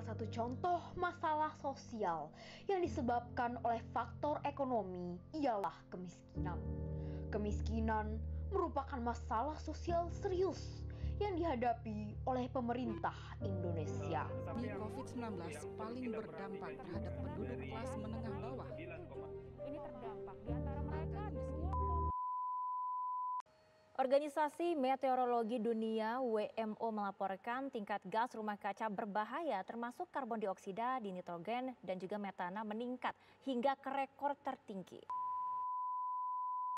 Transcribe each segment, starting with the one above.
Salah satu contoh masalah sosial yang disebabkan oleh faktor ekonomi ialah kemiskinan. Kemiskinan merupakan masalah sosial serius yang dihadapi oleh pemerintah Indonesia. COVID-19 paling berdampak terhadap penduduk kelas menengah bawah. Ini terdampak di antara mereka ada Organisasi Meteorologi Dunia WMO melaporkan tingkat gas rumah kaca berbahaya termasuk karbon dioksida, dinitrogen, dan juga metana meningkat hingga ke rekor tertinggi.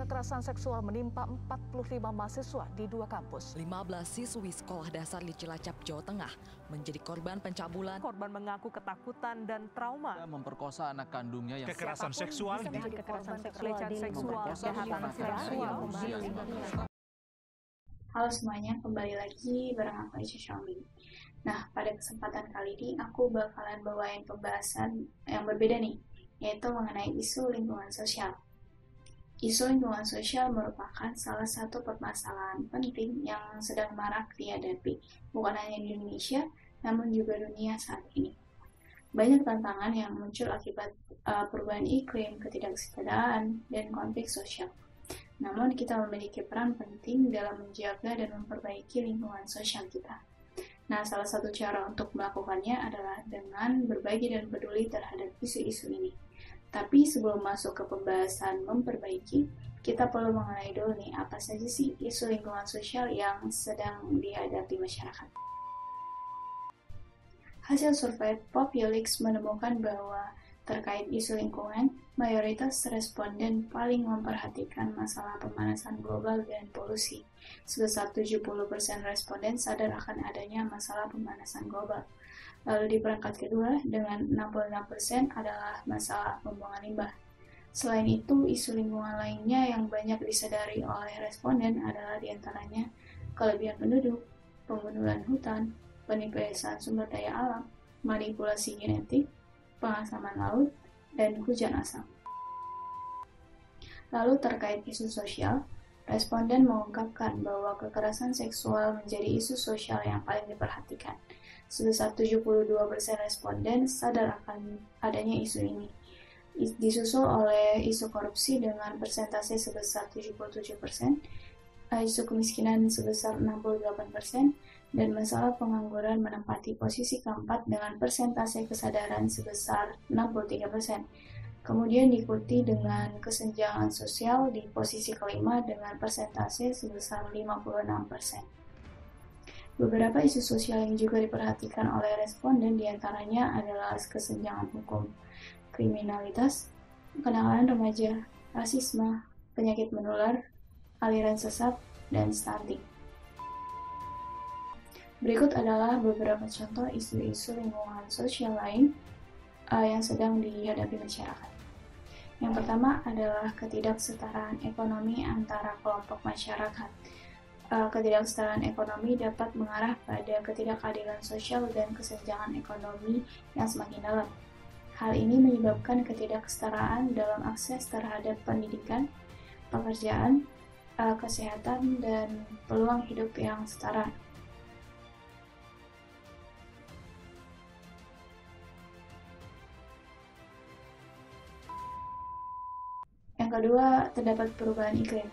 Kekerasan seksual menimpa 45 mahasiswa di 2 kampus. 15 siswi sekolah dasar di Cilacap, Jawa Tengah menjadi korban pencabulan. Korban mengaku ketakutan dan trauma. Memperkosa anak kandungnya yang Kekerasan seksual, pelecehan seksual, kejahatan seksual. Halo semuanya, kembali lagi bareng aku Aisyah Xiaomi. Nah, pada kesempatan kali ini aku bakalan bawain pembahasan yang berbeda nih, yaitu mengenai isu lingkungan sosial. Isu lingkungan sosial merupakan salah satu permasalahan penting yang sedang marak dihadapi, bukan hanya di Indonesia, namun juga dunia saat ini. Banyak tantangan yang muncul akibat perubahan iklim, ketidaksetaraan, dan konflik sosial. Namun kita memiliki peran penting dalam menjaga dan memperbaiki lingkungan sosial kita. Nah, salah satu cara untuk melakukannya adalah dengan berbagi dan peduli terhadap isu-isu ini. Tapi sebelum masuk ke pembahasan memperbaiki, kita perlu mengenai dulu nih apa saja sih isu lingkungan sosial yang sedang dihadapi masyarakat. Hasil survei Populix menemukan bahwa terkait isu lingkungan, mayoritas responden paling memperhatikan masalah pemanasan global dan polusi. Sebesar 70% responden sadar akan adanya masalah pemanasan global. Lalu di peringkat kedua dengan 66% adalah masalah pembuangan limbah. Selain itu, isu lingkungan lainnya yang banyak disadari oleh responden adalah diantaranya kelebihan penduduk, pembunuhan hutan, penimpasan sumber daya alam, manipulasi genetik, pengasaman laut, dan hujan asam. Lalu terkait isu sosial, responden mengungkapkan bahwa kekerasan seksual menjadi isu sosial yang paling diperhatikan. Sebesar 72% responden sadar akan adanya isu ini. Disusul oleh isu korupsi dengan persentase sebesar 77%, isu kemiskinan sebesar 68%, dan masalah pengangguran menempati posisi keempat dengan persentase kesadaran sebesar 63%. Kemudian diikuti dengan kesenjangan sosial di posisi kelima dengan persentase sebesar 56%. Beberapa isu sosial yang juga diperhatikan oleh responden diantaranya adalah kesenjangan hukum, kriminalitas, kenakalan remaja, rasisme, penyakit menular, aliran sesat, dan stunting. Berikut adalah beberapa contoh isu-isu lingkungan sosial lain yang sedang dihadapi masyarakat. Yang pertama adalah ketidaksetaraan ekonomi antara kelompok masyarakat. Ketidaksetaraan ekonomi dapat mengarah pada ketidakadilan sosial dan kesenjangan ekonomi yang semakin dalam. Hal ini menyebabkan ketidaksetaraan dalam akses terhadap pendidikan, pekerjaan, kesehatan, dan peluang hidup yang setara. Yang kedua, terdapat perubahan iklim.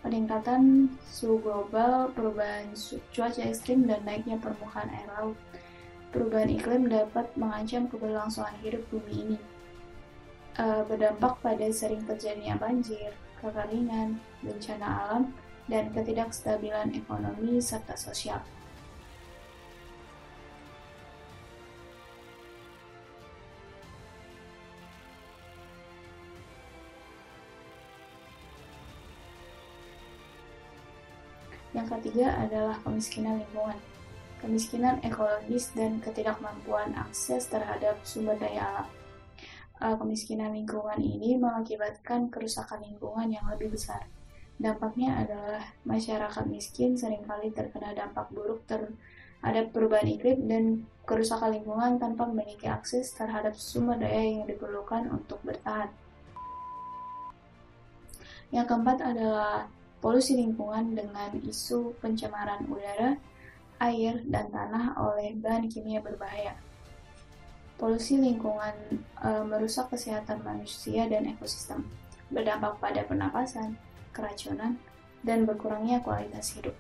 Peningkatan suhu global, perubahan cuaca ekstrim, dan naiknya permukaan air laut. Perubahan iklim dapat mengancam keberlangsungan hidup bumi ini. Berdampak pada sering terjadinya banjir, kekeringan, bencana alam, dan ketidakstabilan ekonomi serta sosial. Yang ketiga adalah kemiskinan lingkungan, kemiskinan ekologis, dan ketidakmampuan akses terhadap sumber daya alam. Kemiskinan lingkungan ini mengakibatkan kerusakan lingkungan yang lebih besar. Dampaknya adalah masyarakat miskin seringkali terkena dampak buruk terhadap perubahan iklim dan kerusakan lingkungan tanpa memiliki akses terhadap sumber daya yang diperlukan untuk bertahan. Yang keempat adalah polusi lingkungan dengan isu pencemaran udara, air, dan tanah oleh bahan kimia berbahaya. Polusi lingkungan merusak kesehatan manusia dan ekosistem, berdampak pada pernapasan, keracunan, dan berkurangnya kualitas hidup.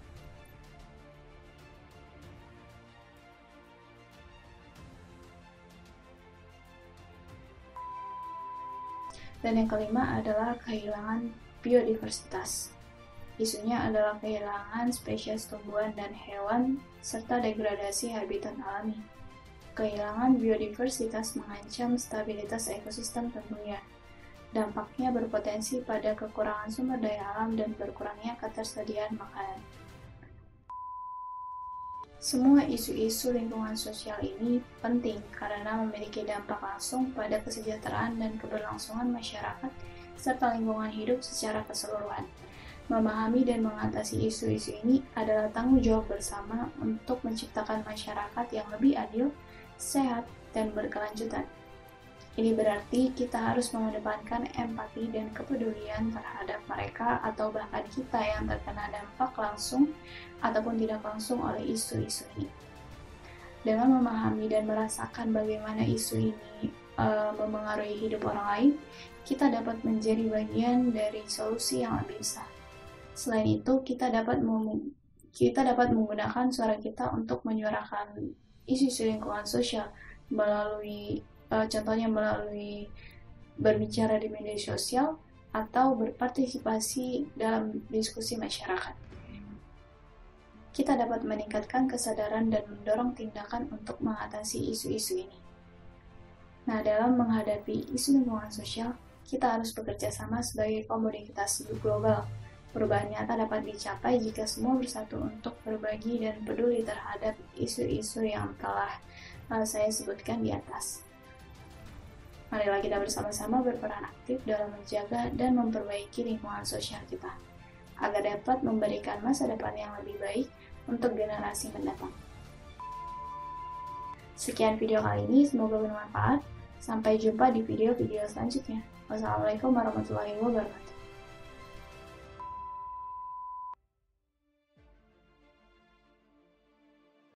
Dan yang kelima adalah kehilangan biodiversitas. Isunya adalah kehilangan spesies tumbuhan dan hewan, serta degradasi habitat alami. Kehilangan biodiversitas mengancam stabilitas ekosistem tentunya. Dampaknya berpotensi pada kekurangan sumber daya alam dan berkurangnya ketersediaan makanan. Semua isu-isu lingkungan sosial ini penting karena memiliki dampak langsung pada kesejahteraan dan keberlangsungan masyarakat serta lingkungan hidup secara keseluruhan. Memahami dan mengatasi isu-isu ini adalah tanggung jawab bersama untuk menciptakan masyarakat yang lebih adil, sehat, dan berkelanjutan. Ini berarti kita harus mengedepankan empati dan kepedulian terhadap mereka atau bahkan kita yang terkena dampak langsung ataupun tidak langsung oleh isu-isu ini. Dengan memahami dan merasakan bagaimana isu ini memengaruhi hidup orang lain, kita dapat menjadi bagian dari solusi yang lebih besar. Selain itu, kita dapat menggunakan suara kita untuk menyuarakan isu-isu lingkungan sosial contohnya melalui berbicara di media sosial atau berpartisipasi dalam diskusi masyarakat. Kita dapat meningkatkan kesadaran dan mendorong tindakan untuk mengatasi isu-isu ini. Nah, dalam menghadapi isu lingkungan sosial, kita harus bekerja sama sebagai komunitas global. Perubahan nyata dapat dicapai jika semua bersatu untuk berbagi dan peduli terhadap isu-isu yang telah saya sebutkan di atas. Marilah kita bersama-sama berperan aktif dalam menjaga dan memperbaiki lingkungan sosial kita, agar dapat memberikan masa depan yang lebih baik untuk generasi mendatang. Sekian video kali ini, semoga bermanfaat. Sampai jumpa di video-video selanjutnya. Wassalamualaikum warahmatullahi wabarakatuh.